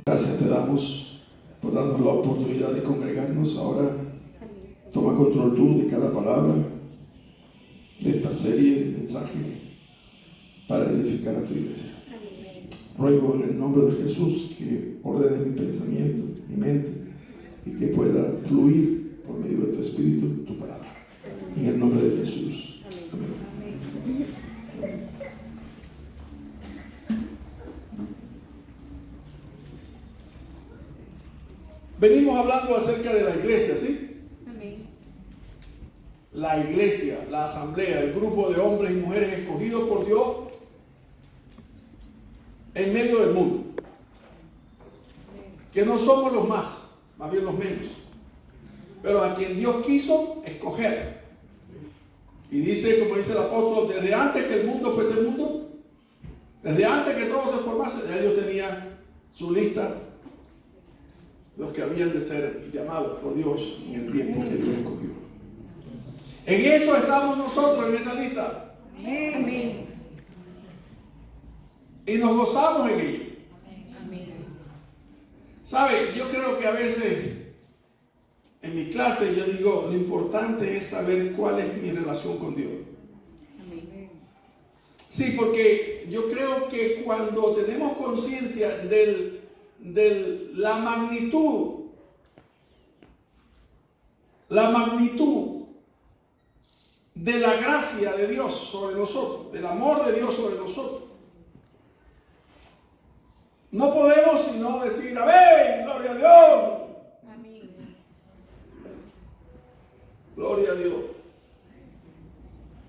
Gracias te damos por darnos la oportunidad de congregarnos. Ahora toma control tú de cada palabra de esta serie de mensajes para edificar a tu iglesia. Ruego en el nombre de Jesús que ordenes mi pensamiento, mi mente, y que pueda fluir por medio de tu Espíritu tu palabra. En el nombre de Jesús. Amén. Venimos hablando acerca de la iglesia, ¿sí? Amén. La iglesia, la asamblea, el grupo de hombres y mujeres escogidos por Dios en medio del mundo. Que no somos los más bien los menos. Pero a quien Dios quiso escoger. Y dice, como dice el apóstol, desde antes que el mundo fuese mundo, desde antes que todo se formase, ya Dios tenía su lista los que habían de ser llamados por Dios en el tiempo que Dios escogió. En eso estamos nosotros, en esa lista. Amén. Y nos gozamos en ella. Amén. ¿Sabe? Yo creo que a veces en mi clase yo digo, lo importante es saber cuál es mi relación con Dios. Amén. Sí, porque yo creo que cuando tenemos conciencia de la magnitud de la gracia de Dios sobre nosotros, del amor de Dios sobre nosotros, no podemos sino decir, amén, gloria a Dios. Amén. Gloria a Dios.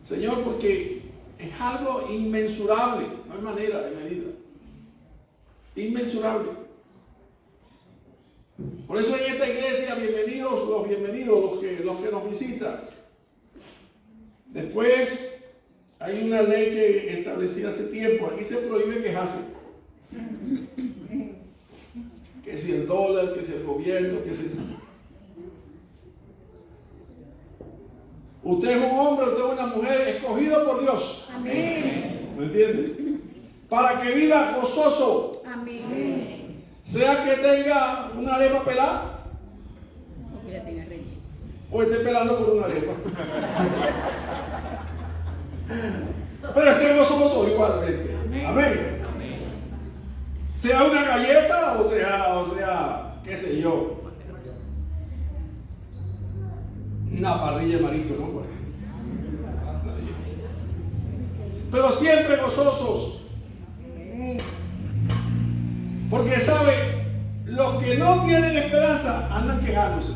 Señor, porque es algo inmensurable, no hay manera de medida. Inmensurable. Por eso en esta iglesia, bienvenidos los que nos visitan. Después, hay una ley que establecí hace tiempo. Aquí se prohíbe quejarse. Que si el dólar, que si el gobierno, que si... Usted es un hombre, usted es una mujer escogido por Dios. Amén. ¿Me entiende? Para que viva gozoso. Amén. Sea que tenga una arepa pelada o que la tenga rellena, o esté pelando por una arepa. Pero esté gozoso igualmente. Amén. Amén. Amén. Sea una galleta o sea, qué sé yo, una parrilla de marisco, ¿no? Pero siempre gozosos. Porque sabe, los que no tienen esperanza andan quejándose.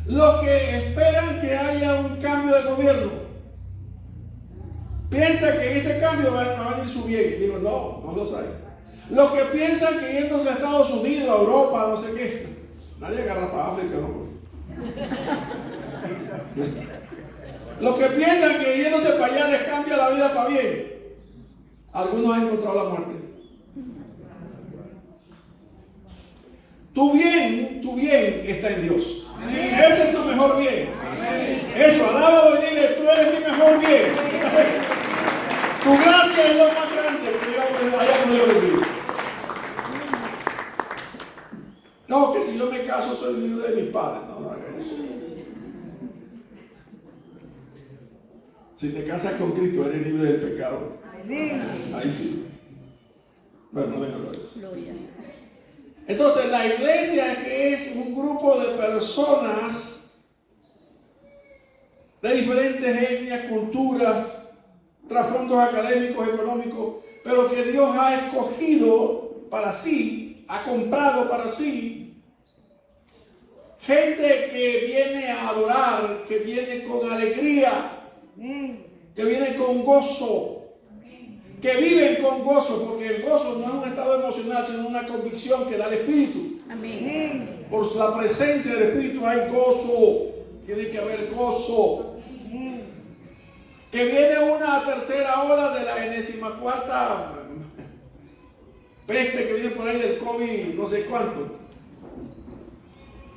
Los que esperan que haya un cambio de gobierno piensan que ese cambio va a venir su bien. Y digo, no lo sabe. Los que piensan que yéndose a Estados Unidos, a Europa, no sé qué, nadie agarra para África, ¿no? Los que piensan que yéndose para allá les cambia la vida para bien. Algunos han encontrado la muerte. Tu bien está en Dios. Amén. Ese es tu mejor bien. Amén. Eso, alábalo y dile, tú eres mi mejor bien. Tu gracia es lo más grande que yo haya podido recibir. No, que si yo me caso soy libre de mis padres. No haga eso. Si te casas con Cristo, eres libre del pecado. Ahí sí. Bueno, no vengo a hablar de eso. Entonces, la iglesia es un grupo de personas de diferentes etnias, culturas, trasfondos académicos, económicos, pero que Dios ha escogido para sí, ha comprado para sí, gente que viene a adorar, que viene con alegría, que viene con gozo, que viven con gozo, porque el gozo no es un estado emocional, sino una convicción que da el Espíritu. Amén. Por la presencia del Espíritu hay gozo, tiene que haber gozo. Amén. Que viene una tercera ola de la 44ª peste que viene por ahí del COVID, no sé cuánto.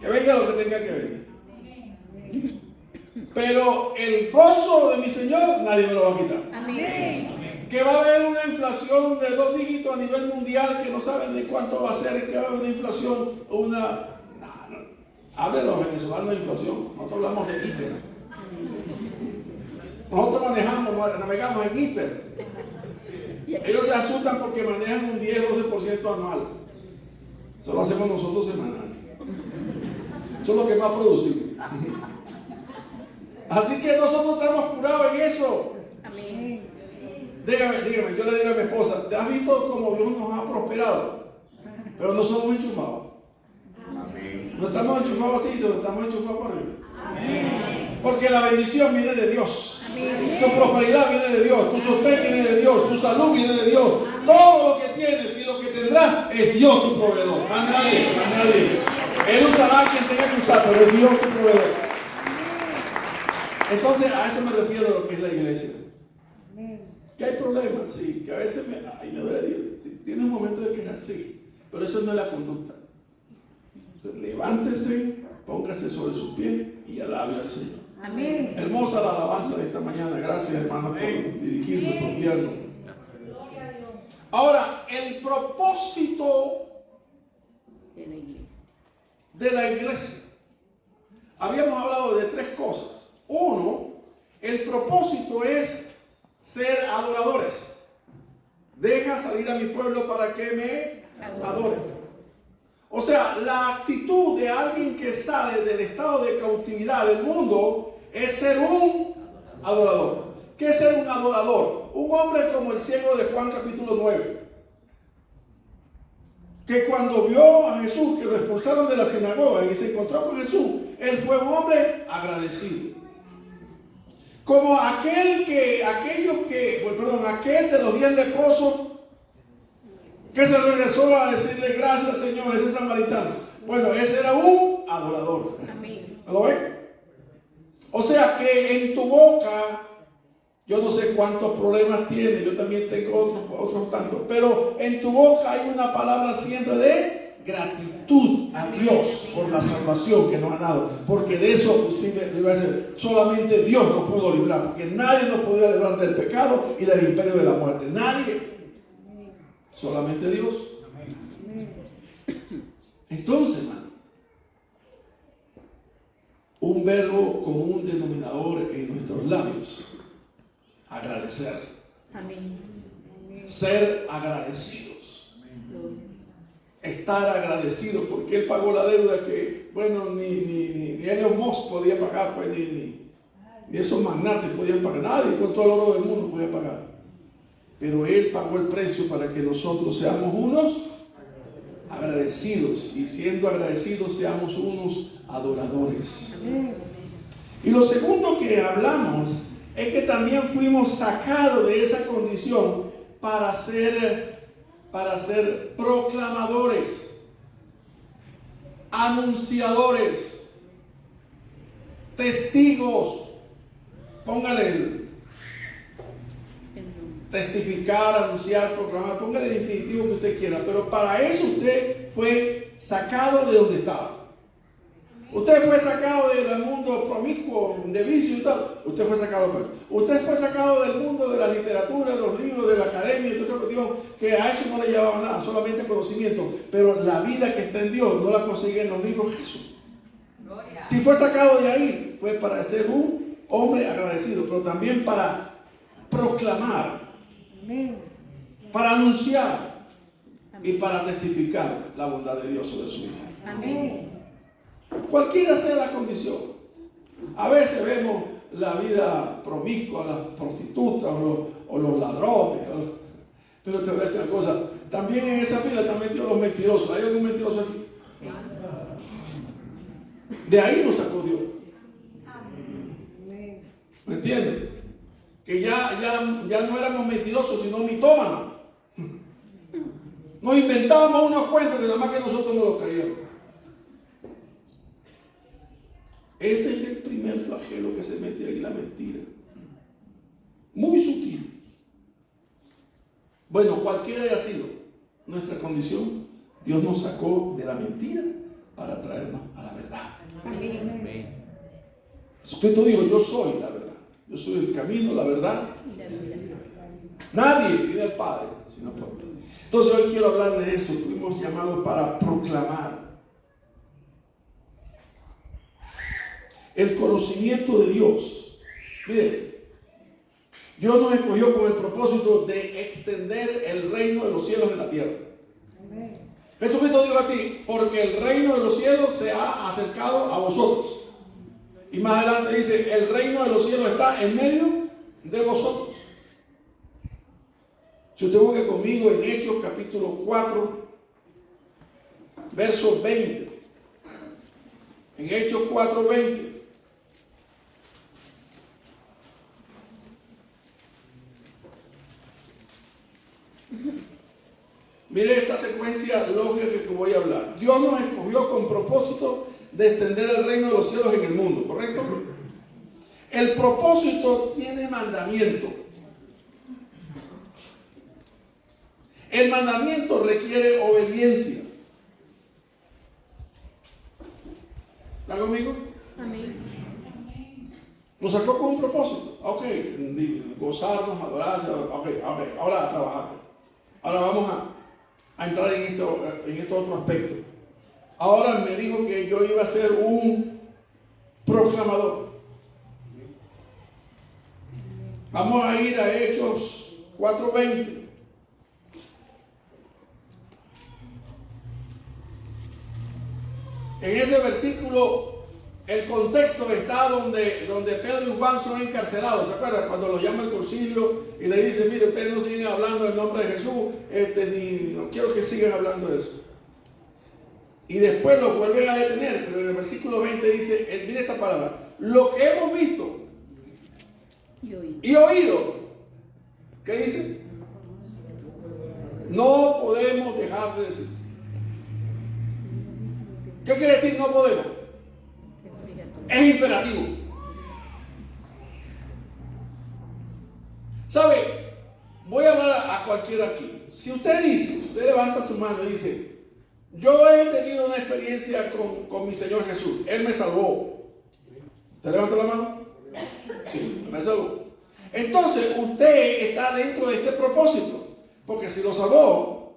Que venga lo que tenga que venir. Pero el gozo de mi Señor nadie me lo va a quitar. Amén. que va a haber una inflación de 2 dígitos a nivel mundial, que no saben de cuánto va a ser, que va a haber una inflación, hablen los venezolanos de inflación, nosotros hablamos de hiper. Nosotros navegamos en hiper. Ellos se asustan porque manejan un 10-12% anual. Eso lo hacemos nosotros semanal. Eso es lo que más producimos. Así que nosotros estamos curados en eso. Amén. Dígame, yo le digo a mi esposa, ¿te has visto cómo Dios nos ha prosperado? Pero no somos enchufados. No estamos enchufados así, no estamos enchufados por arriba. Amén. Porque la bendición viene de Dios. Amén. Tu prosperidad viene de Dios, tu sostén viene de Dios, tu salud viene de Dios. Todo lo que tienes y lo que tendrás es Dios tu proveedor. Más nadie. Él usará a quien tenga que usar, pero es Dios tu proveedor. Entonces a eso me refiero a lo que es la iglesia. Que hay problemas, sí, que a veces me duele Dios. Sí, tiene un momento de quejar, sí, pero eso no es la conducta. Entonces, levántese, póngase sobre sus pies y alabe al Señor. Amén. Hermosa la alabanza de esta mañana. Gracias, hermano, por dirigirnos, por guiarnos. Ahora, el propósito de la iglesia. Habíamos hablado de 3 cosas. Uno, el propósito es ser adoradores. Deja salir a mi pueblo para que me adore. O sea, la actitud de alguien que sale del estado de cautividad del mundo es ser un adorador. ¿Qué es ser un adorador? Un hombre como el ciego de Juan capítulo 9, que cuando vio a Jesús, que lo expulsaron de la sinagoga y se encontró con Jesús, él fue un hombre agradecido. Como aquel de los 10 leprosos que se regresó a decirle gracias, Señor, ese samaritano. Bueno, ese era un adorador. Amén. ¿Lo ven? O sea que en tu boca, yo no sé cuántos problemas tienes, yo también tengo otros tantos, pero en tu boca hay una palabra siempre de gratitud a Dios por la salvación que nos ha dado, porque de eso le iba a decir, solamente Dios nos pudo librar, porque nadie nos podía librar del pecado y del imperio de la muerte, nadie, solamente Dios. Entonces, hermano, un verbo con un denominador en nuestros labios: agradecer. Amén. Ser agradecidos. Estar agradecido porque Él pagó la deuda que, bueno, ni Elon Musk podía pagar, pues, ni esos magnates podían pagar, nadie con todo el oro del mundo podía pagar. Pero Él pagó el precio para que nosotros seamos unos agradecidos, y siendo agradecidos seamos unos adoradores. Y lo segundo que hablamos es que también fuimos sacados de esa condición para ser proclamadores, anunciadores, testigos. Póngale el testificar, anunciar, proclamar, póngale el infinitivo que usted quiera, pero para eso usted fue sacado de donde estaba. Usted fue sacado del mundo promiscuo, de vicio y tal. Usted fue sacado. Usted fue sacado del mundo de la literatura, de los libros, de la academia y toda esa cuestión, que a eso no le llevaba nada, solamente conocimiento. Pero la vida que está en Dios no la consigue en los libros de Jesús. Si fue sacado de ahí, fue para ser un hombre agradecido, pero también para proclamar, para anunciar y para testificar la bondad de Dios sobre su vida. Amén. Cualquiera sea la condición. A veces vemos la vida promiscua, las prostitutas o los ladrones. Pero te voy a decir una cosa, también en esa fila están metidos los mentirosos. ¿Hay algún mentiroso aquí? Sí. De ahí nos sacó Dios. ¿Me entiendes? Que ya no éramos mentirosos, sino mitómanos. Nos inventábamos unos cuentos que nada más que nosotros no los creíamos. Ese es el primer flagelo que se mete ahí, la mentira. Muy sutil. Bueno, cualquiera haya sido nuestra condición, Dios nos sacó de la mentira para traernos a la verdad. Amén. Jesucristo dijo, yo soy la verdad. Yo soy el camino, la verdad Nadie viene al Padre, sino por mí. Entonces hoy quiero hablar de esto. Fuimos llamados para proclamar el conocimiento de Dios. Mire, Dios nos escogió con el propósito de extender el reino de los cielos en la tierra. Jesucristo dijo así: porque el reino de los cielos se ha acercado a vosotros. Y más adelante dice: el reino de los cielos está en medio de vosotros. Si usted busca conmigo en Hechos capítulo 4, verso 20. En Hechos 4, 20. Mire esta secuencia lógica que voy a hablar. Dios nos escogió con propósito de extender el reino de los cielos en el mundo, ¿correcto? El propósito tiene mandamiento. El mandamiento requiere obediencia. ¿Está conmigo? Amén. Nos sacó con un propósito. Ok, gozarnos, adorarse. Ok, ahora a trabajar. Ahora vamos a entrar en este otro aspecto. Ahora me dijo que yo iba a ser un proclamador. Vamos a ir a Hechos 4:20. En ese versículo, el contexto está donde Pedro y Juan son encarcelados. ¿Se acuerdan? Cuando los llama el concilio y le dice: mire, ustedes no siguen hablando del nombre de Jesús, no quiero que sigan hablando de eso. Y después los vuelven a detener, pero en el versículo 20 dice, mire esta palabra: lo que hemos visto y oído. ¿Qué dice? No podemos dejar de decir. ¿Qué quiere decir no podemos? Es imperativo. ¿Sabe? Voy a hablar a cualquiera aquí. Si usted levanta su mano y dice: yo he tenido una experiencia con mi Señor Jesús, Él me salvó. ¿Te levanta la mano? Sí, me salvó. Entonces usted está dentro de este propósito, porque si lo salvó,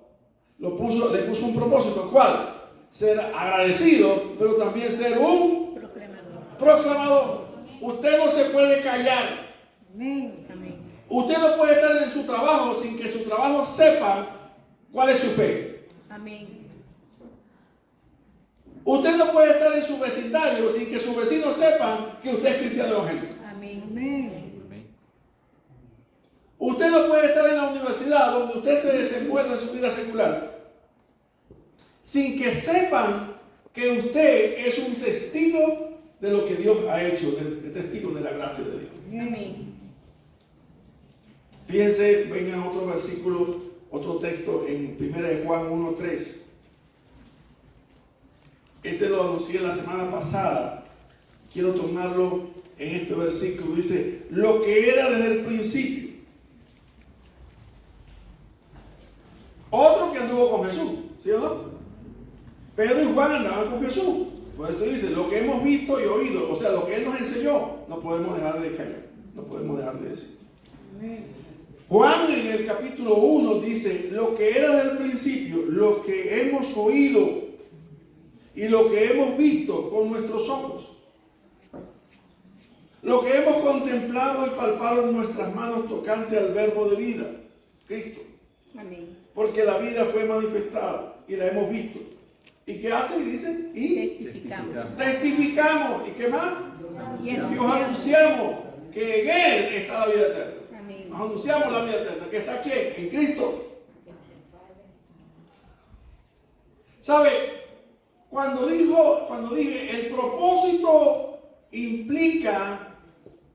le puso un propósito. ¿Cuál? Ser agradecido, pero también ser un proclamador. Usted no se puede callar. Amén. Usted no puede estar en su trabajo sin que su trabajo sepa cuál es su fe. Amén. Usted no puede estar en su vecindario sin que sus vecinos sepan que usted es cristiano evangélico. Amén. Usted no puede estar en la universidad donde usted se desenvuelve en su vida secular sin que sepan que usted es un testigo de lo que Dios ha hecho, de testigo de la gracia de Dios. Amén. Fíjense, vengan otro versículo, otro texto en 1 Juan 1:3. Este lo anuncié la semana pasada. Quiero tomarlo en este versículo. Dice: lo que era desde el principio. Otro que anduvo con Jesús, ¿sí o no? Pedro y Juan andaban con Jesús. Por eso dice: lo que hemos visto y oído, o sea, lo que Él nos enseñó, no podemos dejar de callar, no podemos dejar de decir. Juan en el capítulo 1 dice: lo que era desde el principio, lo que hemos oído y lo que hemos visto con nuestros ojos, lo que hemos contemplado y palpado en nuestras manos tocante al verbo de vida, Cristo. Amén. Porque la vida fue manifestada y la hemos visto. ¿Y qué hace? Y dice: y testificamos. ¿Y qué más? Y os anunciamos que en Él está la vida eterna. Amén. Nos anunciamos la vida eterna. ¿Que está aquí? En Cristo. ¿Sabe? Cuando dije el propósito implica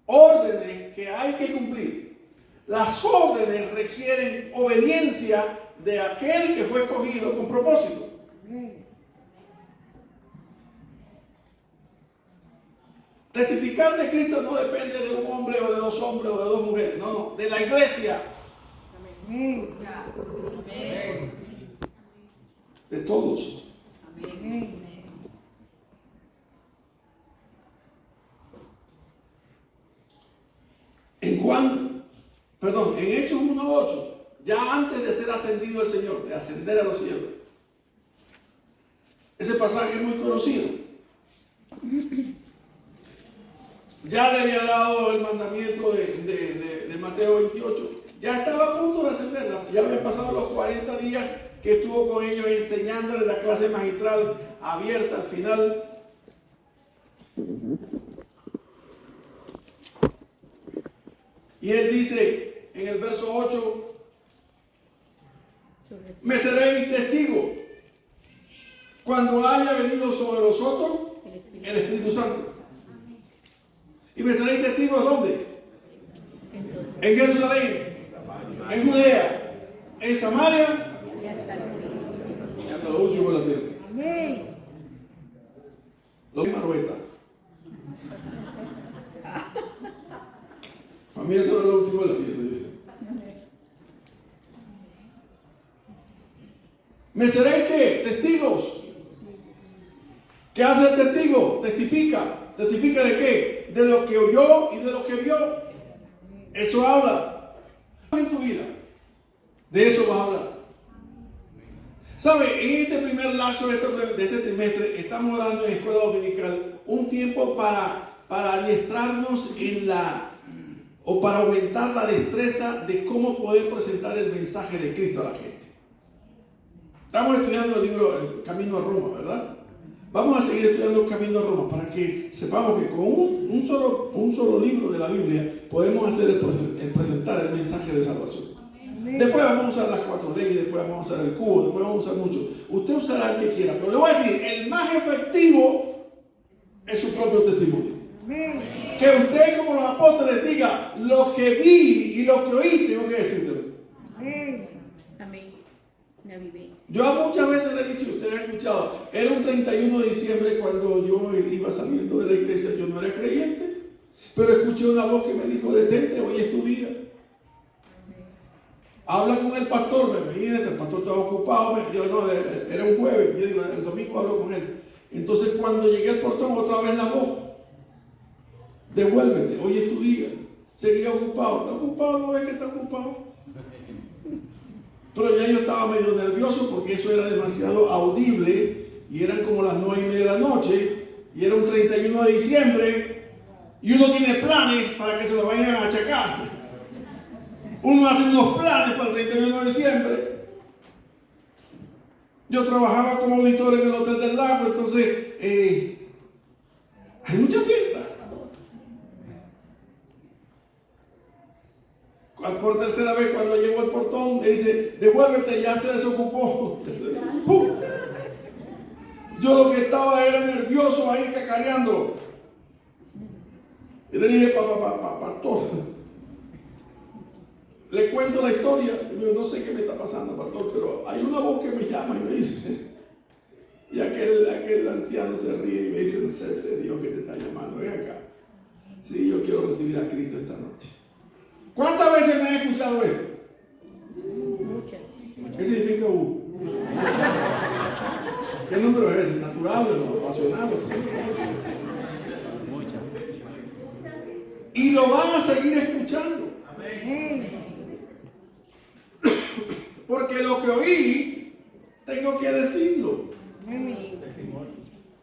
órdenes que hay que cumplir. Las órdenes requieren obediencia de aquel que fue escogido con propósito. Testificar de Cristo no depende de un hombre o de dos hombres o de dos mujeres. No, de la iglesia. Amén. De todos. Amén. En Juan Perdón, en Hechos 1:8, ya antes de ser ascendido el Señor, de ascender a los cielos. Ese pasaje es muy conocido. Ya le había dado el mandamiento de Mateo 28. Ya estaba a punto de ascender. Ya habían pasado los 40 días que estuvo con ellos enseñándoles la clase magistral abierta al final. Y él dice en el verso 8, me seréis testigo cuando haya venido sobre vosotros el Espíritu Santo. ¿Y me seréis testigos dónde? En Jerusalén, en Judea, en Samaria y hasta lo último de la tierra. Amén. Lo que Marueta. A mí eso es lo último de la tierra. ¿Me seréis qué? Testigos. ¿Qué hace el testigo? Testifica. ¿Testifica de qué? De lo que oyó y de lo que vio. Eso habla. En tu vida. De eso vas a hablar. ¿Sabe? En este primer lapso de este trimestre estamos dando en escuela dominical un tiempo para adiestrarnos para aumentar la destreza de cómo poder presentar el mensaje de Cristo a la gente. Estamos estudiando el libro Camino a Roma, ¿verdad? Vamos a seguir estudiando Camino a Roma para que sepamos que con un solo libro de la Biblia podemos hacer presentar el mensaje de salvación. Amén. Después vamos a usar las 4 leyes, después vamos a usar el cubo, después vamos a usar mucho. Usted usará el que quiera, pero le voy a decir, el más efectivo es su propio testimonio. Amén. Que usted, como los apóstoles, diga lo que vi y lo que oí, tengo que decírtelo. Amén. Amén. Yo muchas veces le he dicho, ustedes han escuchado, era un 31 de diciembre cuando yo iba saliendo de la iglesia, yo no era creyente, pero escuché una voz que me dijo, detente, hoy es tu día. Habla con el pastor, me imagínate, el pastor estaba ocupado, era un jueves, yo digo, el domingo hablo con él. Entonces cuando llegué al portón, otra vez la voz, devuélvete, hoy es tu día. Seguía ocupado, ¿está ocupado? ¿No ves que está ocupado? Pero ya yo estaba medio nervioso porque eso era demasiado audible y eran como las 9:30 de la noche y era un 31 de diciembre y uno tiene planes para que se lo vayan a achacar. Uno hace unos planes para el 31 de diciembre. Yo trabajaba como auditor en el Hotel del Lago, entonces hay mucha fiesta. Por tercera vez cuando llegó al portón me dice, devuélvete, ya se desocupó. Yo lo que estaba era nervioso ahí cacareando. Y le dije, pastor, le cuento la historia. Y yo no sé qué me está pasando, pastor, pero hay una voz que me llama y me dice, y aquel anciano se ríe y me dice, no sé, ese Dios que te está llamando, ven acá. Sí, yo quiero recibir a Cristo esta noche. ¿Cuántas veces me han escuchado esto? Muchas. ¿Qué significa U? ¿Qué número es ese? ¿Natural o racional? Muchas. Y lo van a seguir escuchando. Amén. Porque lo que oí, tengo que decirlo. Amén.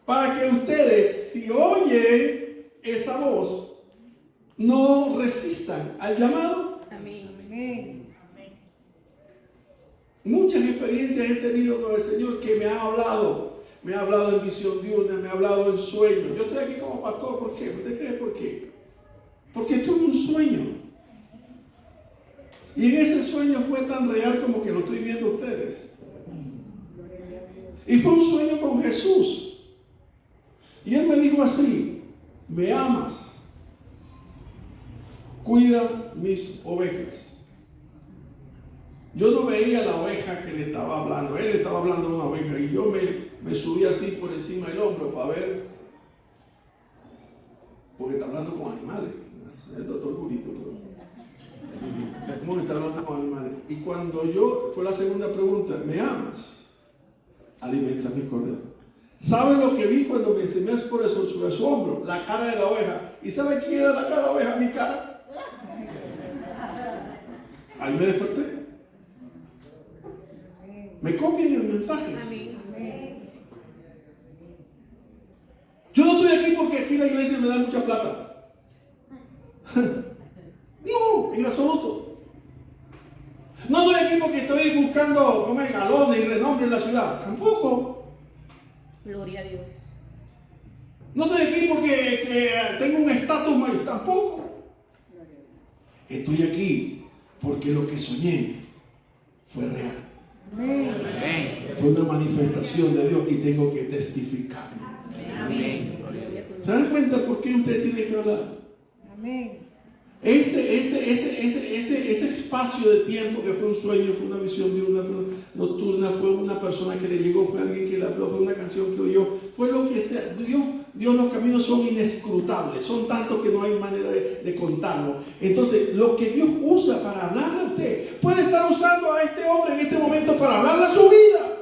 Para que ustedes, si oyen esa voz, no resistan al llamado. Amén. Amén. Muchas experiencias he tenido con el Señor que me ha hablado. Me ha hablado en visión diurna, me ha hablado en sueños. Yo estoy aquí como pastor, ¿por qué? ¿Usted cree por qué? Porque tuve un sueño. Y en ese sueño fue tan real como que lo estoy viendo ustedes. Y fue un sueño con Jesús. Y Él me dijo así, ¿me amas? Cuida mis ovejas. Yo no veía la oveja que le estaba hablando. Él estaba hablando de una oveja y yo me subí así por encima del hombro para ver. Porque está hablando con animales. El doctor Curito. ¿Cómo está hablando con animales? Y cuando fue la segunda pregunta, ¿me amas? Alimenta mis corderos. ¿Sabe lo que vi cuando me enseñé por eso sobre su hombro? La cara de la oveja. ¿Y sabe quién era la cara de la oveja? Mi cara. Ahí me desperté. Me copian el mensaje. Yo no estoy aquí porque aquí la iglesia me da mucha plata. No, en absoluto. No estoy aquí porque estoy buscando comer galones y renombre en la ciudad. Tampoco. Gloria a Dios. No estoy aquí porque tengo un estatus mayor. Tampoco. Estoy aquí porque lo que soñé fue real. Amén. Fue una manifestación de Dios y tengo que testificar. ¿Se dan cuenta por qué usted tiene que hablar? Amén. Ese espacio de tiempo que fue un sueño, fue una visión nocturna, fue una persona que le llegó, fue alguien que le habló, fue una canción que oyó, fue lo que sea. Dios, los caminos son inescrutables, son tantos que no hay manera de contarlo. Entonces, lo que Dios usa para hablarle a usted, puede estar usando a este hombre en este momento para hablarle a su vida.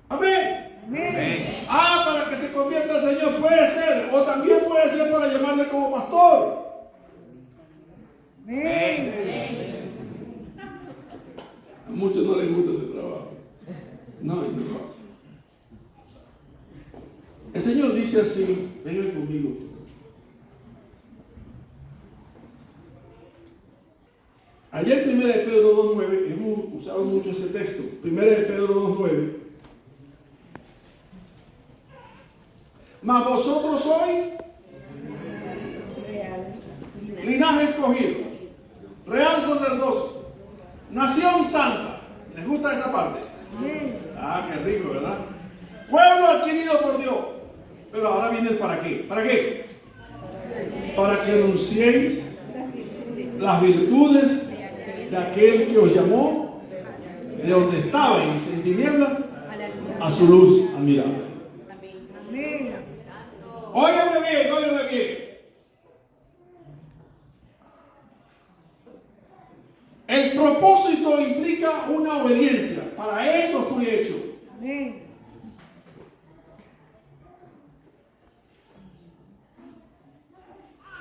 Amén. Para que se convierta al Señor, puede ser, o también puede ser para llamarle como pastor. A muchos no les gusta ese trabajo. No, es muy fácil. El Señor dice así, vengan conmigo. Ayer 1 Pedro 2:9, hemos usado mucho ese texto. 1 Pedro 2:9. Mas vosotros sois linaje escogido, real sacerdocio, nación santa. ¿Les gusta esa parte? Qué rico, ¿verdad? Pueblo adquirido por Dios. Pero ahora viene el para qué. ¿Para qué? Para que anunciéis las virtudes de aquel que os llamó de donde estabais en tinieblas a su luz admirable. Óigame bien. El propósito implica una obediencia. Para eso fui hecho.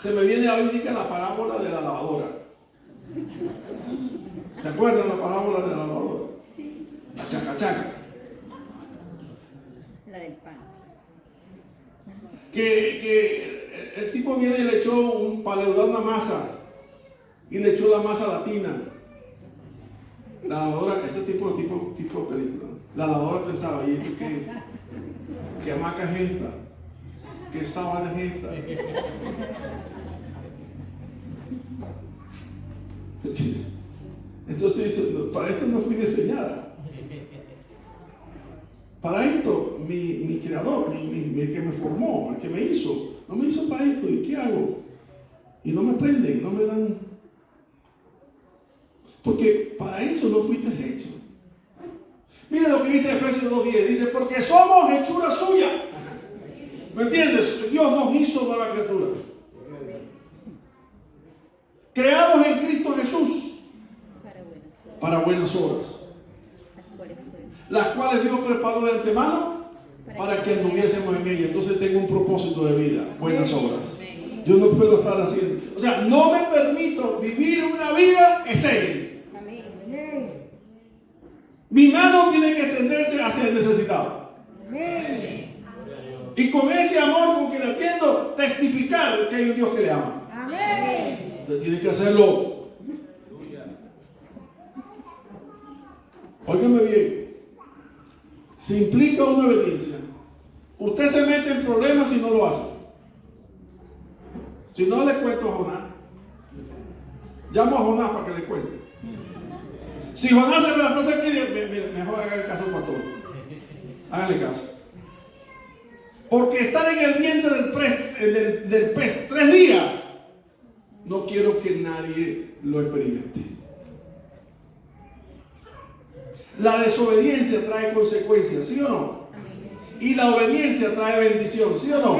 Se me viene a la parábola de la lavadora. ¿Se acuerdan la parábola de la lavadora? La chacachaca. La del pan. Que el tipo viene y le echó para leudar una masa y le echó la masa latina. La lavadora, ese tipo de película. La lavadora pensaba, ¿y esto qué hamaca es esta? ¿Qué sábana es esta? Entonces dice, para esto no fui diseñada. Para esto, mi creador, el que me formó, el que me hizo, no me hizo para esto. ¿Y qué hago? Y no me prenden, no me dan. Porque para eso no fuiste hecho. Mira lo que dice Efesios 2:10. Dice, porque somos hechura suya. ¿Me entiendes? Dios nos hizo nueva criatura. Creados en Cristo Jesús. Para buenas obras. Las cuales Dios preparó de antemano para que anduviésemos en ella. Entonces tengo un propósito de vida, buenas obras. Yo no puedo estar haciendo, o sea, no me permito vivir una vida estéril. Mi mano tiene que extenderse hacia el necesitado. Y con ese amor con que le atiendo, testificar que hay un Dios que le ama. Usted tiene que hacerlo. Óigame bien. Si implica una obediencia, usted se mete en problemas si no lo hace. Si no, le cuento a Jonás. Llamo a Jonás para que le cuente. Si Jonás se levantó aquí, mejor haga el caso al pastor. Háganle caso. Porque estar en el vientre del pez 3 días, no quiero que nadie lo experimente. La desobediencia trae consecuencias, ¿sí o no? Y la obediencia trae bendición, ¿sí o no?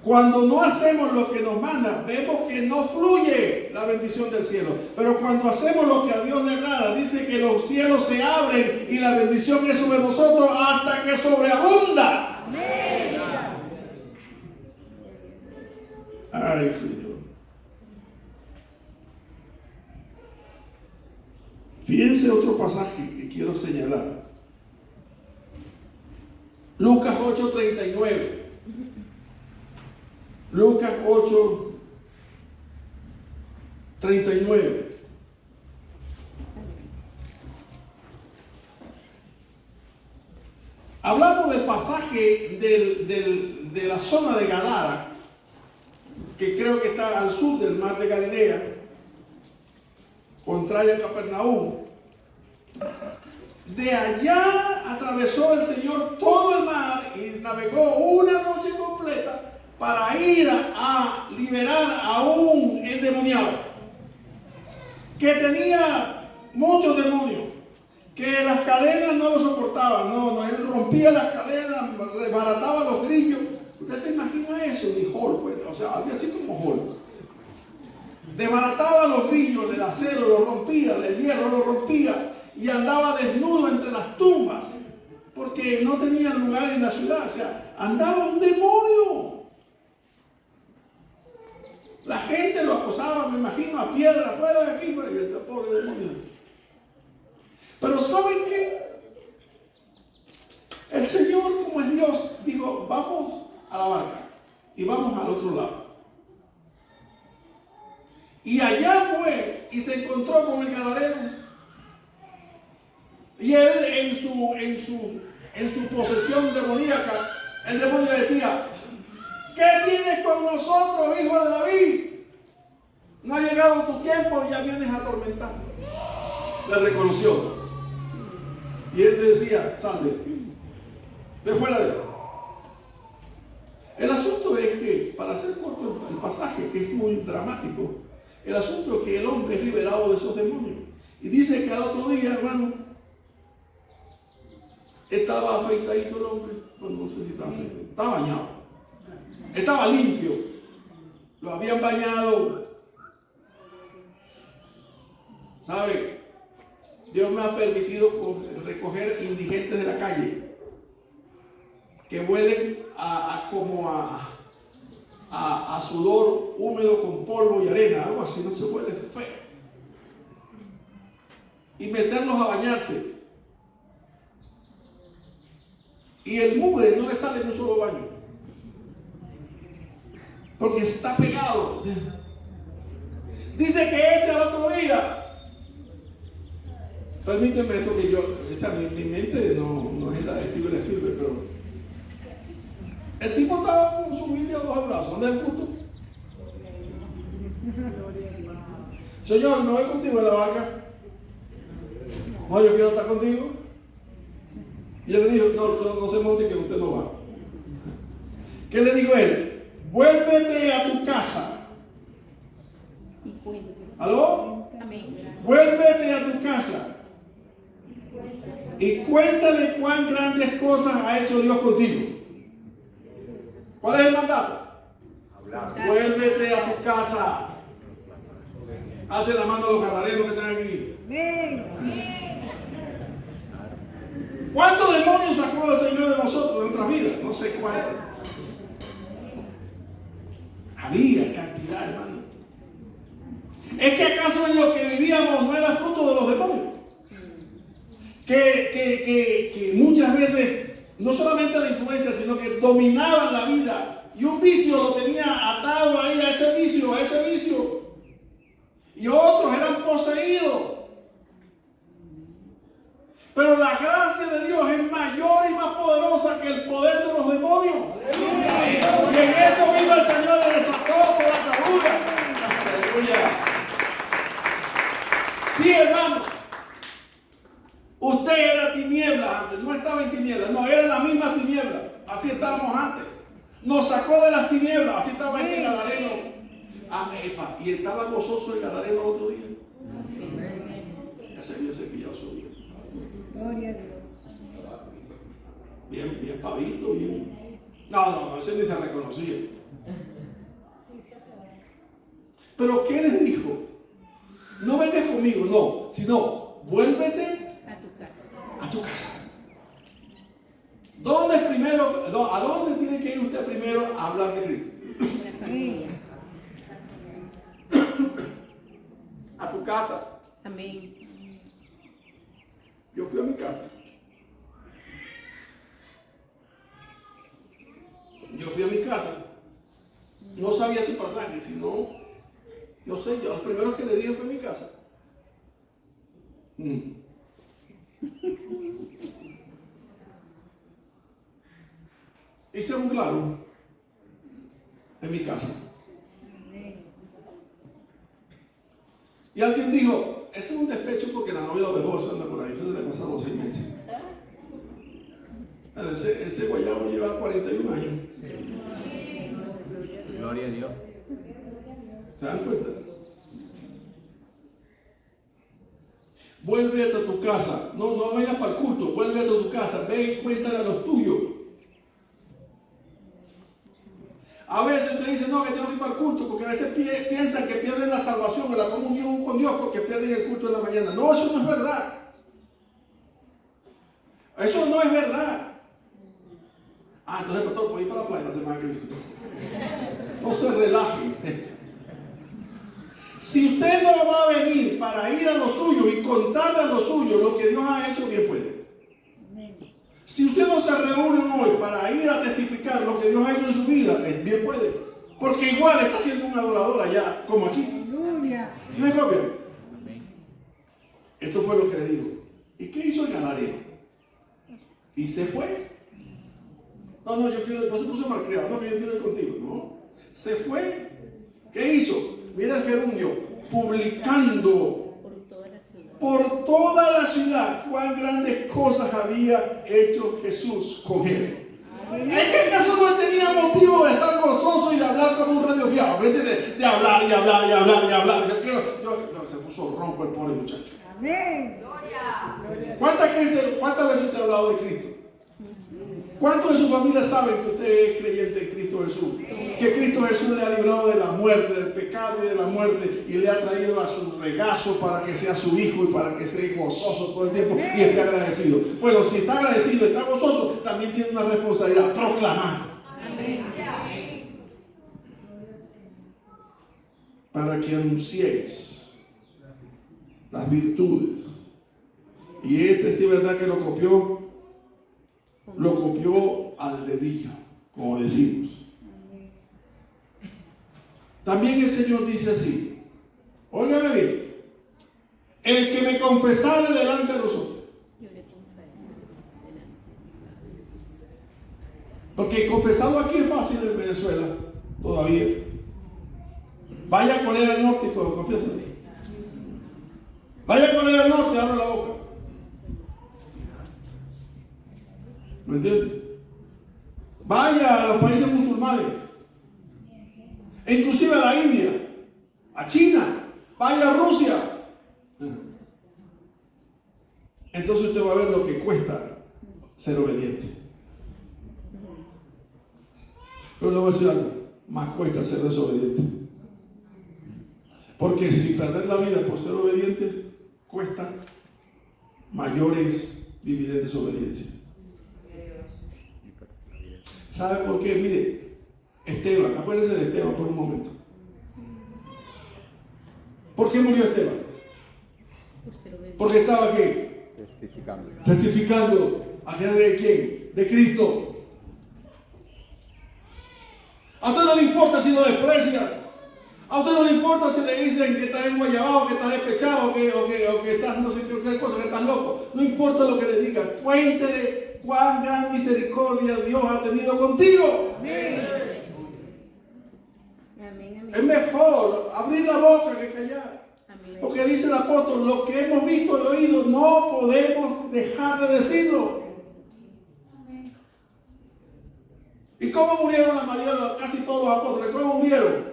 Cuando no hacemos lo que nos manda, vemos que no fluye la bendición del cielo. Pero cuando hacemos lo que a Dios le agrada, dice que los cielos se abren y la bendición es sobre nosotros hasta que sobreabunda. Ay, Señor. pasaje que quiero señalar. Lucas 8:39. Lucas 8:39. Hablamos del pasaje de la zona de Gadara, que creo que está al sur del mar de Galilea, contrario a Capernaum. De allá atravesó el Señor todo el mar y navegó una noche completa para ir a liberar a un endemoniado que tenía muchos demonios, que las cadenas no lo soportaban. No, él rompía las cadenas, desbarataba los grillos. ¿Usted se imagina eso? Ni Hulk, pues, o sea, algo así como Hulk. Desbarataba los grillos, el acero lo rompía, el hierro lo rompía, y andaba desnudo entre las tumbas, porque no tenía lugar en la ciudad. O sea, andaba un demonio. La gente lo acosaba, me imagino, a piedra, fuera de aquí, y el pobre demonio. Pero ¿saben qué? El Señor, como es Dios, dijo, vamos a la barca y vamos al otro lado. Y allá fue y se encontró con el gadareno. Y él en su posesión demoníaca, el demonio le decía, ¿qué tienes con nosotros, hijo de David? No ha llegado tu tiempo y ya vienes a atormentar. Le reconoció. Y él decía, sal de fuera de él. El asunto es que, para hacer corto el pasaje, que es muy dramático, el asunto es que el hombre es liberado de esos demonios. Y dice que al otro día, hermano, estaba afeitadito el hombre. Bueno, no sé si estaba afeitado. Estaba bañado. Estaba limpio. Lo habían bañado. ¿Sabe? Dios me ha permitido recoger indigentes de la calle que huelen a sudor húmedo con polvo y arena, algo así, no se huele feo, y meterlos a bañarse, y el mugre no le sale en un solo baño porque está pegado. Dice que al otro día, permíteme esto, que yo, o sea, mi mente no es la de Steven Spielberg, pero el tipo estaba con su Biblia bajo el brazo. ¿Dónde es el culto? Señor, ¿no voy contigo en la barca? No, yo quiero estar contigo. Y él le dijo, no se monte, que usted no va. ¿Qué le dijo él? Vuélvete a tu casa. ¿Aló? Vuélvete a tu casa y cuéntale cuán grandes cosas ha hecho Dios contigo. ¿Cuál es el mandato? Hablar. Vuélvete a tu casa. Hace la mano a los gadarenos que están aquí. ¿Cuántos demonios sacó el Señor de nosotros en nuestras vidas? No sé cuántos. Había cantidad, hermano. ¿Es que acaso en lo que vivíamos no era fruto de los demonios? Que muchas veces no solamente la influencia, sino que dominaban la vida, y un vicio lo tenía atado ahí a ese vicio, y otros eran poseídos. Pero la gracia de Dios es mayor y más poderosa que el poder de los demonios. Y en eso vino el Señor y desató toda la atadura. Aleluya. Sí, hermano. Usted era tiniebla antes, no estaba en tinieblas, no, era la misma tiniebla. Así estábamos antes. Nos sacó de las tinieblas, así estaba este gadareno. Y estaba gozoso el gadareno el otro día. Ya se había cepillado su día. Gloria a Dios. Bien pavito, bien. No, ese ni se reconocía. Pero ¿qué les dijo? No vengas conmigo, no, sino vuélvete a tu casa. ¿Dónde es primero? ¿A dónde tiene que ir usted primero a hablar de Cristo? La familia. A tu casa. Amén. fui a mi casa. Yo fui a mi casa. No sabía este pasaje, sino, yo sé, yo los primeros que le dije fue a mi casa. Hice un claro en mi casa. Y alguien dijo, ese es un despecho porque la novia lo dejó, eso anda por ahí, eso se le pasaron los 6 meses. Ese guayabo lleva 41 años. Gloria a Dios. ¿Se dan cuenta? Vuelve a tu casa. No vayas para el culto. Vuelve a tu casa. Ve y cuéntale a los tuyos. A veces te dicen, no, que tengo que ir para el culto, porque a veces piensan que pierden la salvación, la comunión con Dios, porque pierden el culto en la mañana. No, eso no es verdad. Eso no es verdad. Entonces, pastor, voy a ir para la playa la semana que viene. No se relajen. Si usted no va a venir para ir a lo suyo y contarle a lo suyo lo que Dios ha hecho, bien puede. Si usted no se reúne hoy para ir a testificar lo que Dios ha hecho en su vida, bien puede. Porque igual está siendo un adorador allá, como aquí. ¿Sí me copian? Esto fue lo que le digo. ¿Y qué hizo el Gadareno? Y se fue. No, yo quiero, no se puso malcriado, no, que yo quiero ir contigo. No, se fue. ¿Qué hizo? Mira el gerundio, publicando por toda la ciudad cuán grandes cosas había hecho Jesús con él. ¿Es que acaso no tenía motivo de estar gozoso y de hablar como un radiofiado? ¿Me entiendes? De hablar y hablar y hablar y hablar. Yo se puso ronco el pobre muchacho. Amén. ¿Cuántas veces usted ha hablado de Cristo? ¿Cuántos de su familia saben que usted es creyente en Cristo Jesús? Que Cristo Jesús le ha librado de la muerte, del pecado y de la muerte, y le ha traído a su regazo para que sea su hijo y para que esté gozoso todo el tiempo y esté agradecido. Bueno, si está agradecido, está gozoso, también tiene una responsabilidad: proclamar. Amén. Para que anunciéis las virtudes. Y este sí es verdad que lo copió al dedillo, como decimos. También el Señor dice así, óigame bien, el que me confesare delante de los hombres. Porque confesado aquí es fácil en Venezuela, todavía. Vaya a Corea del Norte y confiesa. Vaya a Corea del Norte, abra la boca. ¿Me entiendes? Vaya a los países musulmanes, e inclusive a la India, a China, vaya a Rusia. Entonces usted va a ver lo que cuesta ser obediente. Pero le voy a decir algo, más cuesta ser desobediente. Porque si perder la vida por ser obediente cuesta mayores vivir en desobediencia. ¿Sabe por qué? Mire, Esteban, acuérdense de Esteban por un momento. ¿Por qué murió Esteban? Porque estaba ¿qué? Testificando. ¿A qué de quién? De Cristo. A usted no le importa si lo desprecian. A usted no le importa si le dicen que estás enguayabado, que estás despechado, o que estás no sé qué cosa, que estás loco. No importa lo que le digan. Cuéntele cuán gran misericordia Dios ha tenido contigo. Amén. Es mejor abrir la boca que callar. Porque dice el apóstol, lo que hemos visto y oído no podemos dejar de decirlo. ¿Y cómo murieron la mayoría, casi todos los apóstoles? ¿Cómo murieron?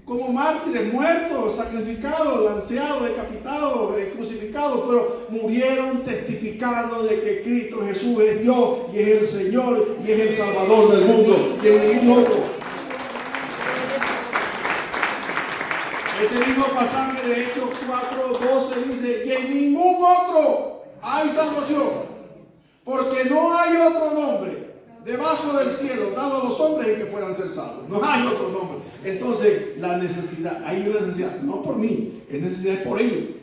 Como mártires, muertos, sacrificados, lanceados, decapitados, crucificados, pero murieron testificando de que Cristo Jesús es Dios y es el Señor y es el Salvador del mundo, y en ningún otro. Ese mismo pasaje de Hechos 4:12 dice, y en ningún otro hay salvación, porque no hay otro nombre debajo del cielo dado a los hombres en que puedan ser salvos. No hay otro nombre. Entonces, la necesidad, hay una necesidad, no por mí, es necesidad por ellos.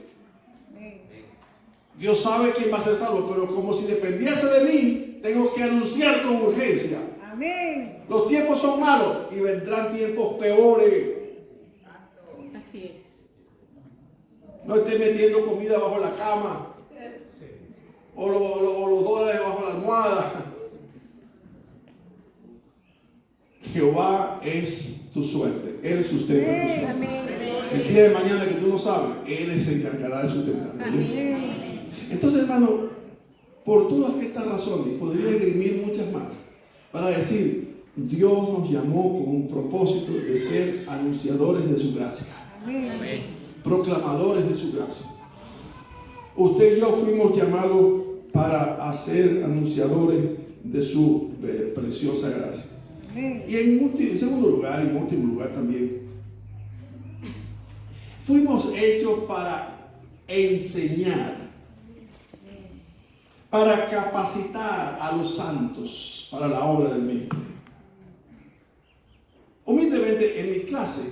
Dios sabe quién va a ser salvo, pero como si dependiese de mí, tengo que anunciar con urgencia. Amén. Los tiempos son malos y vendrán tiempos peores. Así es. No esté metiendo comida bajo la cama o los dólares bajo la almohada. Jehová es tu suerte. Él sustenta tu suerte. Amén. El día de mañana que tú no sabes, Él se encargará de sustentar. Amén. Entonces, hermano, por todas estas razones, podría esgrimir muchas más, para decir, Dios nos llamó con un propósito de ser anunciadores de su gracia. Amén. Proclamadores de su gracia. Usted y yo fuimos llamados para ser anunciadores de su preciosa gracia. Amén. Y en segundo lugar, y en último lugar también, fuimos hechos para enseñar, para capacitar a los santos para la obra del ministerio. Humildemente, en mi clase,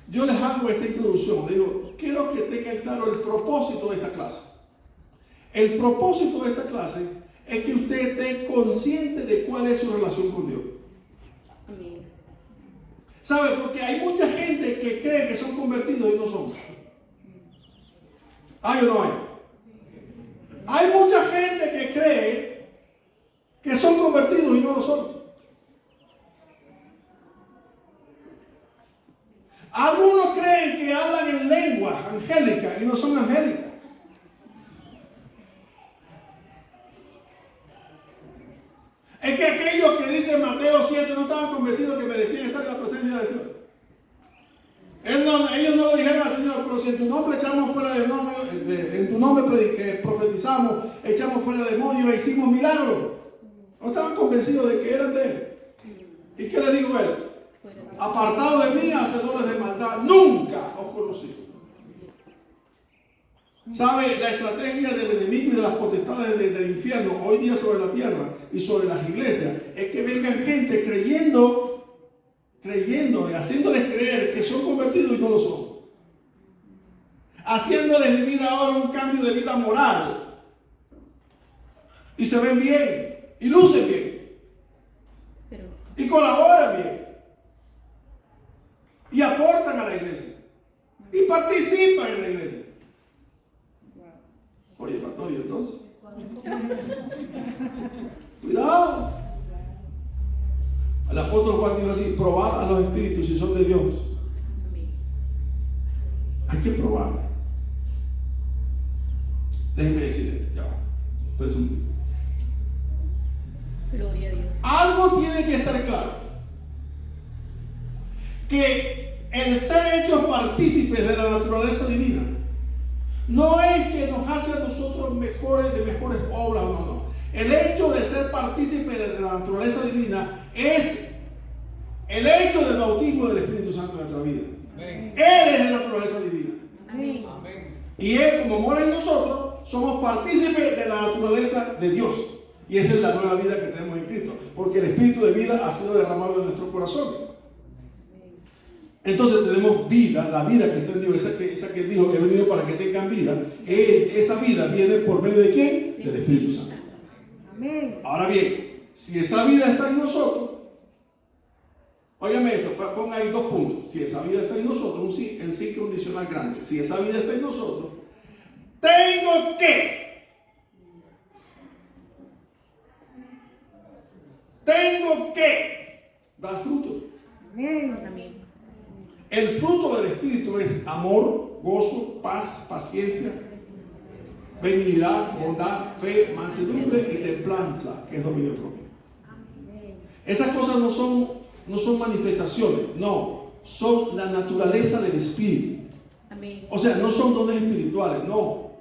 yo les hago esta introducción. Les digo, quiero que tengan claro el propósito de esta clase. El propósito de esta clase es que usted esté consciente de cuál es su relación con Dios. Amén. ¿Sabe? Porque hay mucha gente que cree que son convertidos y no son. ¿Hay o no hay? Hay mucha gente que cree que son convertidos y no lo son. Algunos creen que hablan en lengua angélica y no son angélicas. Es que aquellos que dicen Mateo 7 no estaban convencidos que merecían estar en la presencia de Dios. Ellos no le dijeron al Señor, pero si en tu nombre echamos fuera demonios, en tu nombre profetizamos, echamos fuera demonios e hicimos milagros. No estaban convencidos de que eran de Él. ¿Y qué le dijo Él? Apartado de mí, hacedores de maldad, nunca os conocí. ¿Sabe? La estrategia del enemigo y de las potestades del infierno hoy día sobre la tierra y sobre las iglesias es que vengan gente creyéndole, haciéndoles creer que son convertidos y no lo son. Haciéndoles vivir ahora un cambio de vida moral. Y se ven bien, y lucen bien, y colaboran bien, y aportan a la iglesia, y participan en la iglesia. Oye, pastor, ¿y entonces? Cuidado. El apóstol Juan dijo así: probad a los espíritus si son de Dios. Hay que probarlo. Déjenme decir esto, ya va. Gloria a Dios. Algo tiene que estar claro. Que el ser hechos partícipes de la naturaleza divina no es que nos hace a nosotros mejores obras, no. El hecho de ser partícipe de la naturaleza divina es el hecho del bautismo del Espíritu Santo en nuestra vida. Amén. Él es de naturaleza divina. Amén. Y Él, como mora en nosotros, somos partícipes de la naturaleza de Dios. Y esa es la nueva vida que tenemos en Cristo. Porque el Espíritu de vida ha sido derramado en nuestro corazón. Entonces tenemos vida, la vida que está en Dios, esa que dijo que he venido para que tengan vida. Esa vida viene por medio de ¿quién? Del Espíritu Santo. Amén. Ahora bien, si esa vida está en nosotros, óigame esto, ponga ahí 2 puntos. Si esa vida está en nosotros, el sí condicional grande. Si esa vida está en nosotros, tengo que dar fruto. Amén. Amén. El fruto del Espíritu es amor, gozo, paz, paciencia, benignidad, bondad, fe, mansedumbre y templanza, que es dominio propio. Esas cosas no son manifestaciones, no, son la naturaleza del Espíritu. Amén. O sea, no son dones espirituales, no.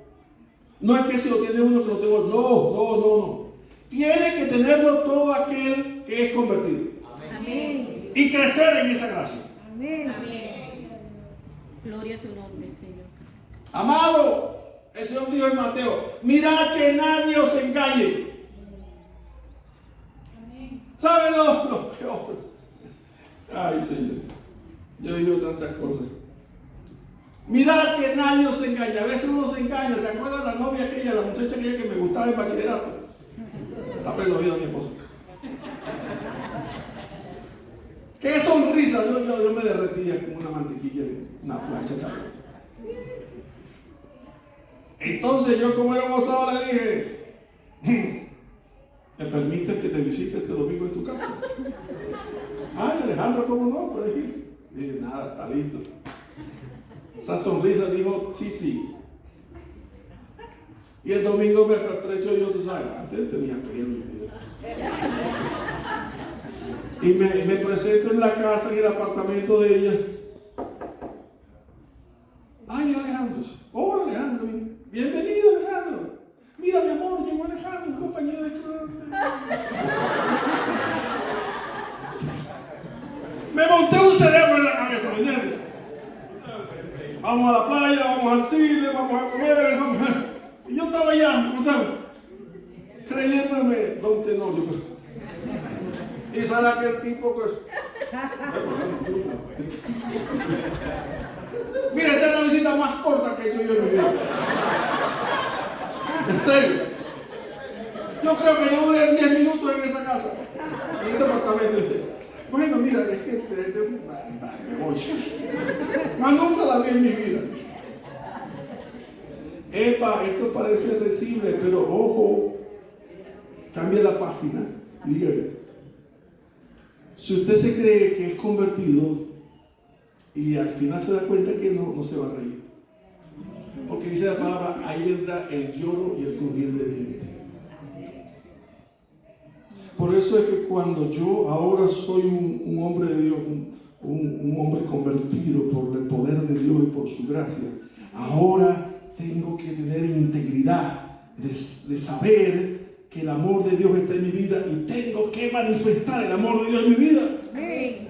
No es que si lo tiene uno que lo tengo, no. Tiene que tenerlo todo aquel que es convertido. Amén. Y crecer en esa gracia. Amén. Amén. Gloria a tu nombre, Señor. Amado, el Señor dijo en Mateo: mirad que nadie os engañe. ¿Saben lo que obra? Ay, Señor, yo digo tantas cosas. Mirad que nadie os engaña. A veces uno se engaña. ¿Se acuerdan la novia aquella, la muchacha aquella que me gustaba en bachillerato? La pelo oído a mi esposa. ¡Qué sonrisa! Yo me derretía como una mantequilla en una plancha caliente. Entonces yo, como era gozado, le dije: ¿me permites que te visite este domingo en tu casa? Ay, Alejandro, ¿cómo no? Puedes ir. Dije: nada, está listo. Esa sonrisa dijo: sí, sí. Y el domingo me pertrecho yo, tú sabes, antes tenía pelo. Y me presento en la casa, en el apartamento de ella. Ay, Alejandro. Hola, Alejandro. Bienvenido, Alejandro. Mira, mi amor, llegó Alejandro, un compañero de clase. Me monté un cerebro en la cabeza, ¿me entiendes? Vamos a la playa, vamos al cine, vamos a comer, Y yo estaba allá, ¿no sabes? Creyéndome don Tenorio. Y sale aquel tipo que... Mira, esa es la visita más corta que he hecho yo en mi vida. En serio. Yo creo que no duré 10 minutos en esa casa, en ese apartamento. Bueno, mira, es que me voy. Más nunca la vi en mi vida. Epa, esto parece recible, pero ojo, cambie la página y dígale: si usted se cree que es convertido y al final se da cuenta que no se va a reír. Porque dice la palabra: ahí vendrá el lloro y el crujir de dientes. Por eso es que cuando yo ahora soy un hombre de Dios, un hombre convertido por el poder de Dios y por su gracia, ahora tengo que tener integridad de saber que el amor de Dios está en mi vida y tengo que manifestar el amor de Dios en mi vida. Amén.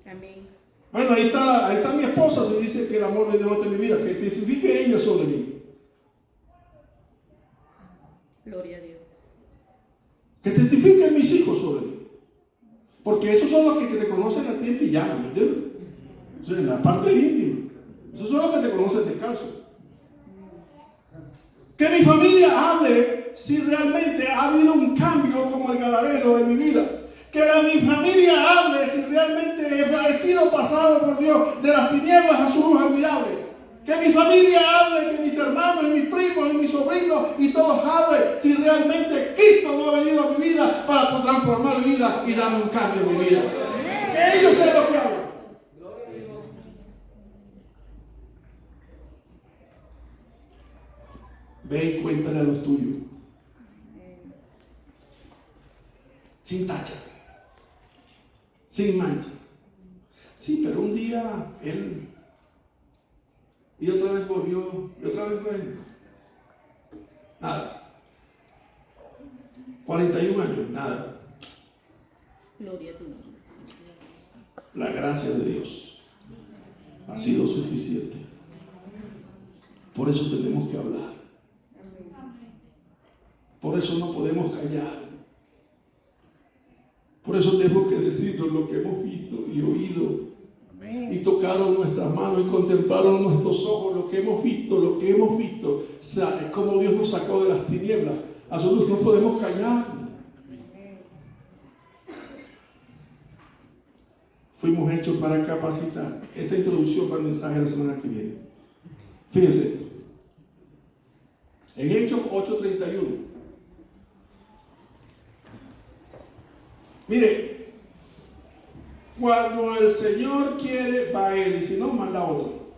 Amén. Bueno, ahí está mi esposa, se dice que el amor de Dios está en mi vida, que testifique ella sobre mí. Gloria a Dios. Que testifiquen mis hijos sobre mí. Porque esos son los que te conocen a ti en pijama, ¿me entiendes? O sea, en la parte íntima. Esos son los que te conocen descalzo. Que mi familia hable si realmente ha habido un cambio como el Gadareno en mi vida. Que mi familia hable si realmente he sido pasado por Dios de las tinieblas a su luz admirable. Que mi familia hable, que mis hermanos y mis primos y mis sobrinos y todos hablen si realmente Cristo no ha venido a mi vida para transformar mi vida y darme un cambio en mi vida. Que ellos sean los que hablen. Ve y cuéntale a los tuyos. Sin tacha. Sin mancha. Sí, pero un día él... Y otra vez volvió, y otra vez fue. Nada. 41 años, nada. Gloria a tu nombre. La gracia de Dios ha sido suficiente. Por eso tenemos que hablar. Por eso no podemos callar. Por eso tenemos que decirnos lo que hemos visto y oído. Y tocaron nuestras manos y contemplaron nuestros ojos lo que hemos visto. O sea, es como Dios nos sacó de las tinieblas. A su luz no podemos callar. Fuimos hechos para capacitar. Esta introducción para el mensaje de la semana que viene. Fíjense esto. En Hechos 8:31. Mire. Cuando el Señor quiere, va a Él, y si no, manda a otro.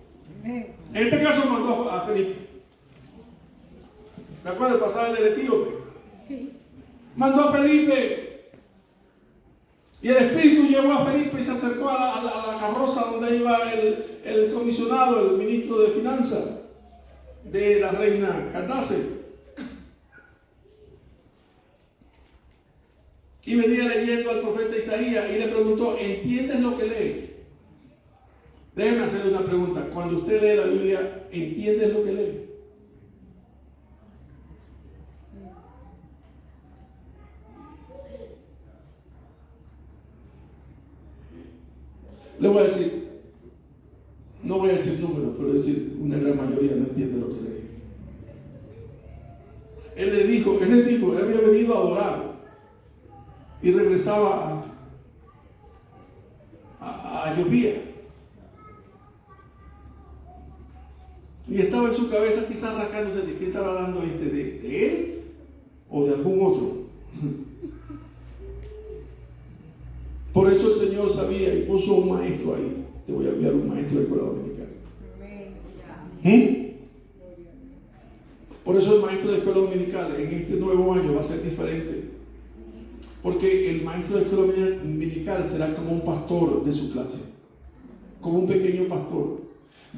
En este caso mandó a Felipe. ¿Te acuerdas del pasaje del etíope? Sí. Mandó a Felipe. Y el Espíritu llevó a Felipe y se acercó a la carroza donde iba el comisionado, el ministro de Finanzas de la reina Candace. Y venía leyendo al profeta Isaías y le preguntó: ¿entiendes lo que lee? Déjeme hacerle una pregunta. Cuando usted lee la Biblia, ¿entiendes lo que lee? Le voy a decir, no voy a decir números, pero decir una gran mayoría no entiende lo que le dije. Él les dijo, él había venido a adorar y regresaba a Etiopía. Y estaba en su cabeza quizás rascándose de qué estaba hablando de él o de algún otro. Por eso el Señor sabía y puso un maestro ahí. Te voy a enviar un maestro de escuela dominical. Por eso el maestro de escuela dominical en este nuevo año va a ser diferente. Porque el maestro de escuela dominical será como un pastor de su clase. Como un pequeño pastor.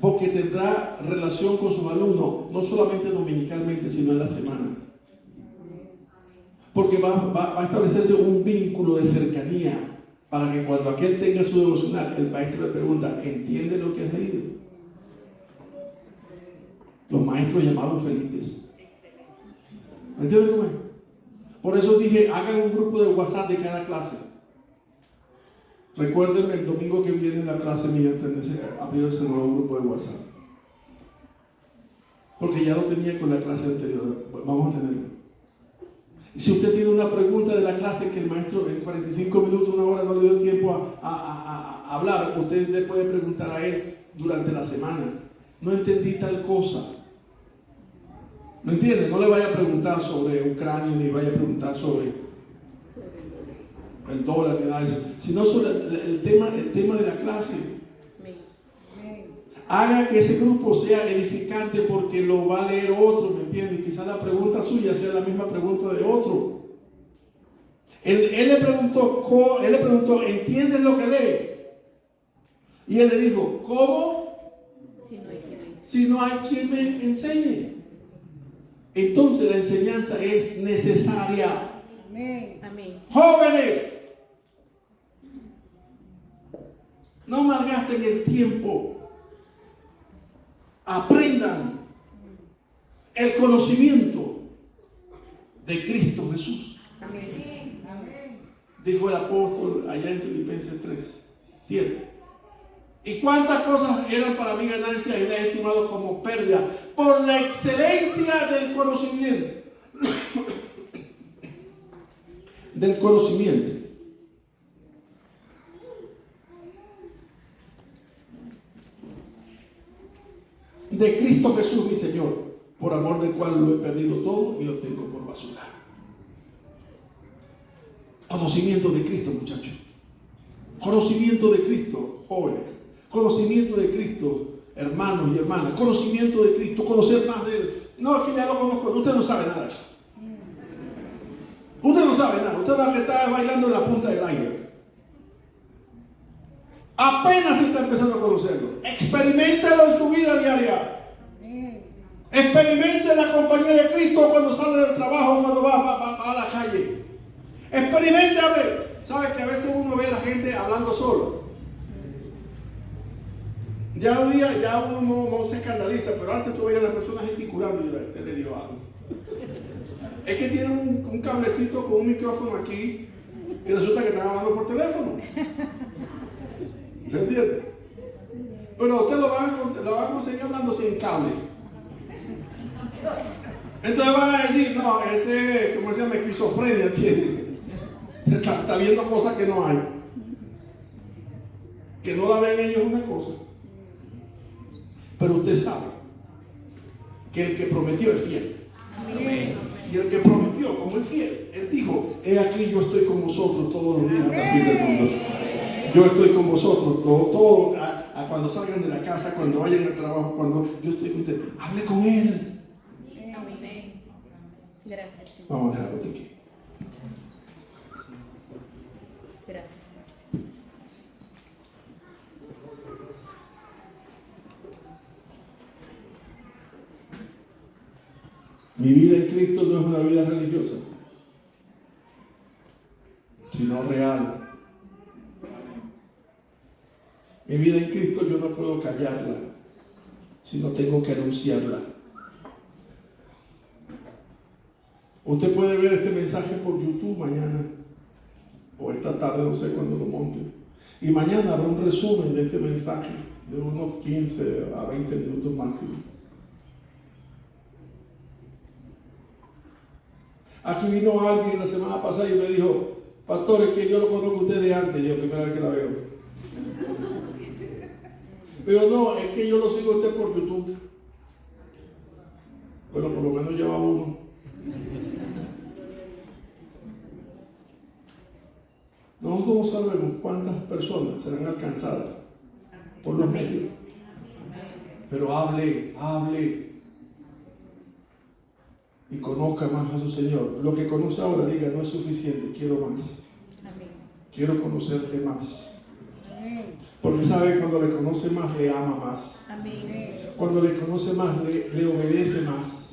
Porque tendrá relación con sus alumnos, no solamente dominicalmente, sino en la semana. Porque va a establecerse un vínculo de cercanía para que cuando aquel tenga su devocional, el maestro le pregunta, ¿entiende lo que has leído? Los maestros llamados Felipes. ¿Me entienden cómo es? Por eso dije, hagan un grupo de WhatsApp de cada clase. Recuerden el domingo que viene la clase mía, abrir ese nuevo grupo de WhatsApp. Porque ya lo tenía con la clase anterior. Vamos a tenerlo. Y si usted tiene una pregunta de la clase que el maestro en 45 minutos, una hora no le dio tiempo a hablar, usted le puede preguntar a él durante la semana. No entendí tal cosa. ¿Me entiende? No le vaya a preguntar sobre Ucrania ni vaya a preguntar sobre el dólar ni nada de eso, sino sobre el tema de la clase. Haga que ese grupo sea edificante porque lo va a leer otro, ¿me entiende? Quizás la pregunta suya sea la misma pregunta de otro. Él le preguntó, ¿entiendes lo que lee? Y él le dijo, ¿cómo? Si no hay quien me enseñe. Entonces la enseñanza es necesaria. Amén. Amén. Jóvenes, no malgasten el tiempo. Aprendan el conocimiento de Cristo Jesús. Amén. Dijo el apóstol allá en Filipenses 3:7. ¿Y cuántas cosas eran para mí ganancia y las he estimado como pérdida? Por la excelencia del conocimiento. Del conocimiento. De Cristo Jesús mi Señor, por amor del cual lo he perdido todo y lo tengo por basura. Conocimiento de Cristo, muchachos. Conocimiento de Cristo, jóvenes. Conocimiento de Cristo, hermanos y hermanas. Conocimiento de Cristo, conocer más de Él. No, es que ya lo conozco, usted no sabe nada. Usted no sabe nada, usted es la que está bailando en la punta del aire. Apenas está empezando a conocerlo. Experiméntelo en su vida diaria. Experimente la compañía de Cristo cuando sale del trabajo, cuando va a la calle. Experimente, ¿sabes que a veces uno ve a la gente hablando solo? Ya hoy día ya uno no se escandaliza, pero antes tú veías a las personas gesticulando y este le dio algo. Es que tiene un cablecito con un micrófono aquí y resulta que están hablando por teléfono. ¿Se entiende? Pero usted lo va a conseguir hablando sin cable. Entonces van a decir, no, ese, ¿cómo se llama? Esquizofrenia tiene. Está viendo cosas que no hay. Que no la ven ellos una cosa. Pero usted sabe que el que prometió es fiel. Amén. Y el que prometió, como es fiel, él dijo, he aquí yo estoy con vosotros todos los días hasta el fin del mundo. Yo estoy con vosotros, todo cuando salgan de la casa, cuando vayan al trabajo, cuando yo estoy con usted. Hable con Él. Amén. Gracias, Señor. Vamos a dejarlo aquí. Gracias. Mi vida en Cristo no es una vida religiosa, sino real. Mi vida en Cristo yo no puedo callarla, sino tengo que anunciarla. Usted puede ver este mensaje por YouTube mañana, o esta tarde, no sé cuándo lo monten. Y mañana habrá un resumen de este mensaje. de unos 15 a 20 minutos máximo. Aquí vino alguien la semana pasada y me dijo, pastor, es que yo lo conozco a usted de antes, yo primera vez que la veo. Pero no, es que yo lo sigo a usted por YouTube. Bueno, por lo menos lleva uno. Nosotros no sabemos cuántas personas serán alcanzadas por los medios. Pero hable y conozca más a su Señor. Lo que conoce ahora, diga, no es suficiente, quiero más. Quiero conocerte más. Porque sabe, cuando le conoce más, le ama más. Cuando le conoce más, le obedece más.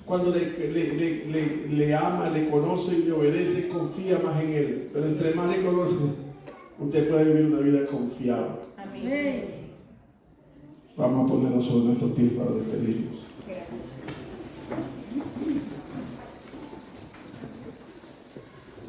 Cuando le ama, le conoce y le obedece, confía más en Él. Pero entre más le conoce, usted puede vivir una vida confiada. Vamos a ponernos sobre nuestros pies para despedirnos.